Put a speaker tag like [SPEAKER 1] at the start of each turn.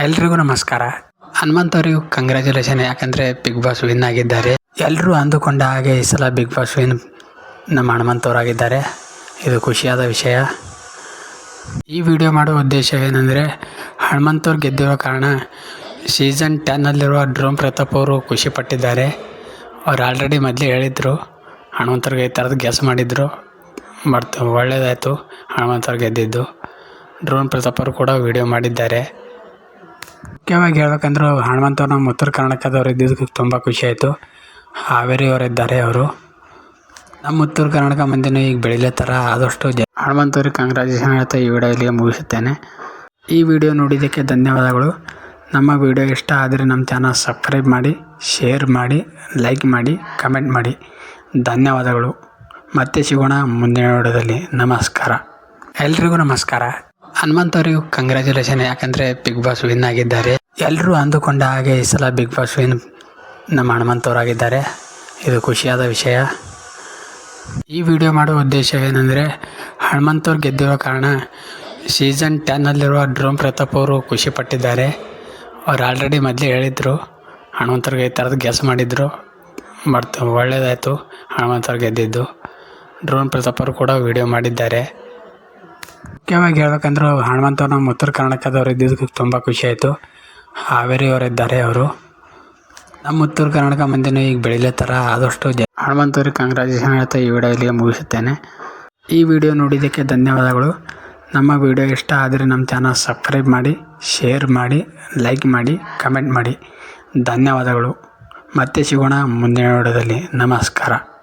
[SPEAKER 1] ಎಲ್ರಿಗೂ ನಮಸ್ಕಾರ. ಹನುಮಂತ್ ಅವರಿಗೂ ಕಂಗ್ರ್ಯಾಚುಲೇಷನ್, ಯಾಕಂದರೆ ಬಿಗ್ ಬಾಸ್ ವಿನ್ ಆಗಿದ್ದಾರೆ. ಎಲ್ಲರೂ ಅಂದುಕೊಂಡ ಹಾಗೆ ಈ ಸಲ ಬಿಗ್ ಬಾಸ್ ವಿನ್ ನಮ್ಮ ಹನುಮಂತ್ ಅವರಾಗಿದ್ದಾರೆ. ಇದು ಖುಷಿಯಾದ ವಿಷಯ. ಈ ವಿಡಿಯೋ ಮಾಡುವ ಉದ್ದೇಶ ಏನಂದರೆ, ಹನುಮಂತ್ ಅವ್ರು ಗೆದ್ದಿರೋ ಕಾರಣ ಸೀಸನ್ 10ನಲ್ಲಿರುವ ಡ್ರೋನ್ ಪ್ರತಾಪ್ ಅವರು ಖುಷಿ ಪಟ್ಟಿದ್ದಾರೆ. ಅವ್ರು ಆಲ್ರೆಡಿ ಮೊದಲೇ ಹೇಳಿದರು, ಹನುಮಂತವ್ರಿಗೆ ಈ ಥರದ್ದು ಗೆಸ್ ಮಾಡಿದರು. ಬಟ್ ಒಳ್ಳೆಯದಾಯಿತು ಹನುಮಂತವ್ರು ಗೆದ್ದಿದ್ದು. ಡ್ರೋನ್ ಪ್ರತಾಪ್ ಅವರು ಕೂಡ ವಿಡಿಯೋ ಮಾಡಿದ್ದಾರೆ. ಮುಖ್ಯವಾಗಿ ಹೇಳ್ಬೇಕಂದ್ರೆ ಹನುಮಂತವ್ರು ನಮ್ಮ ಉತ್ತರ ಕರ್ನಾಟಕದವ್ರು ಇದ್ದಿದ್ದಕ್ಕೆ ತುಂಬ ಖುಷಿ ಆಯಿತು. ಹಾವೇರಿಯವರಿದ್ದಾರೆ ಅವರು. ನಮ್ಮ ಉತ್ತರ ಕರ್ನಾಟಕ ಮಂದಿನೂ ಈಗ ಬೆಳೀಲೇ ಥರ ಆದಷ್ಟು ಹನುಮಂತವ್ರಿಗೆ ಕಂಗ್ರ್ಯಾಚುಲೇಷನ್ ಹೇಳ್ತಾ ಈ ವಿಡಿಯೋ ಇಲ್ಲಿಗೆ ಮುಗಿಸುತ್ತೇನೆ. ಈ ವಿಡಿಯೋ ನೋಡಿದ್ದಕ್ಕೆ ಧನ್ಯವಾದಗಳು. ನಮ್ಮ ವಿಡಿಯೋ ಇಷ್ಟ ಆದರೆ ನಮ್ಮ ಚಾನಲ್ ಸಬ್ಸ್ಕ್ರೈಬ್ ಮಾಡಿ, ಶೇರ್ ಮಾಡಿ, ಲೈಕ್ ಮಾಡಿ, ಕಮೆಂಟ್ ಮಾಡಿ. ಧನ್ಯವಾದಗಳು. ಮತ್ತೆ ಸಿಗೋಣ ಮುಂದಿನ ವಿಡಿಯೋದಲ್ಲಿ. ನಮಸ್ಕಾರ. ಎಲ್ರಿಗೂ ನಮಸ್ಕಾರ. ಹನುಮಂತ್ ಅವರಿಗೂ ಕಂಗ್ರ್ಯಾಚುಲೇಷನ್, ಯಾಕಂದರೆ ಬಿಗ್ ಬಾಸ್ ವಿನ್ ಆಗಿದ್ದಾರೆ. ಎಲ್ಲರೂ ಅಂದುಕೊಂಡ ಹಾಗೆ ಈ ಸಲ ಬಿಗ್ ಬಾಸ್ ವಿನ್ ನಮ್ಮ ಹನುಮಂತ್ ಅವರಾಗಿದ್ದಾರೆ. ಇದು ಖುಷಿಯಾದ ವಿಷಯ. ಈ ವಿಡಿಯೋ ಮಾಡುವ ಉದ್ದೇಶ ಏನಂದರೆ, ಹನುಮಂತ್ ಅವ್ರು ಗೆದ್ದಿರೋ ಕಾರಣ ಸೀಸನ್ 10ನಲ್ಲಿರುವ ಡ್ರೋನ್ ಪ್ರತಾಪ್ ಅವರು ಖುಷಿ ಪಟ್ಟಿದ್ದಾರೆ. ಅವ್ರು ಆಲ್ರೆಡಿ ಮೊದಲೇ ಹೇಳಿದರು, ಹನುಮಂತವ್ರಿಗೆ ಈ ಥರದ್ದು ಗೆಸ್ ಮಾಡಿದರು. ಬಟ್ ಒಳ್ಳೆಯದಾಯಿತು ಹನುಮಂತವ್ರು ಗೆದ್ದಿದ್ದು. ಡ್ರೋನ್ ಪ್ರತಾಪ್ ಅವರು ಕೂಡ ವಿಡಿಯೋ ಮಾಡಿದ್ದಾರೆ. ಮುಖ್ಯವಾಗಿ ಹೇಳ್ಬೇಕಂದ್ರೆ ಹನುಮಂತವ್ರು ನಮ್ಮ ಉತ್ತರ ಕರ್ನಾಟಕದವ್ರು ಇದ್ದಿದ್ದಕ್ಕೆ ತುಂಬ ಖುಷಿ ಆಯಿತು. ಹಾವೇರಿಯವರಿದ್ದಾರೆ ಅವರು. ನಮ್ಮ ಉತ್ತರ ಕರ್ನಾಟಕ ಮಂದಿನೂ ಈಗ ಬೆಳೀಲೇ ಥರ ಆದಷ್ಟು ಹನುಮಂತವ್ರಿಗೆ ಕಂಗ್ರ್ಯಾಚುಲೇಷನ್ ಹೇಳ್ತಾ ಈ ವಿಡಿಯೋ ಇಲ್ಲಿಗೆ ಮುಗಿಸುತ್ತೇನೆ. ಈ ವಿಡಿಯೋ ನೋಡಿದ್ದಕ್ಕೆ ಧನ್ಯವಾದಗಳು. ನಮ್ಮ ವಿಡಿಯೋ ಇಷ್ಟ ಆದರೆ ನಮ್ಮ ಚಾನಲ್ ಸಬ್ಸ್ಕ್ರೈಬ್ ಮಾಡಿ, ಶೇರ್ ಮಾಡಿ, ಲೈಕ್ ಮಾಡಿ, ಕಮೆಂಟ್ ಮಾಡಿ. ಧನ್ಯವಾದಗಳು. ಮತ್ತೆ ಸಿಗೋಣ ಮುಂದಿನ ವಿಡಿಯೋದಲ್ಲಿ. ನಮಸ್ಕಾರ.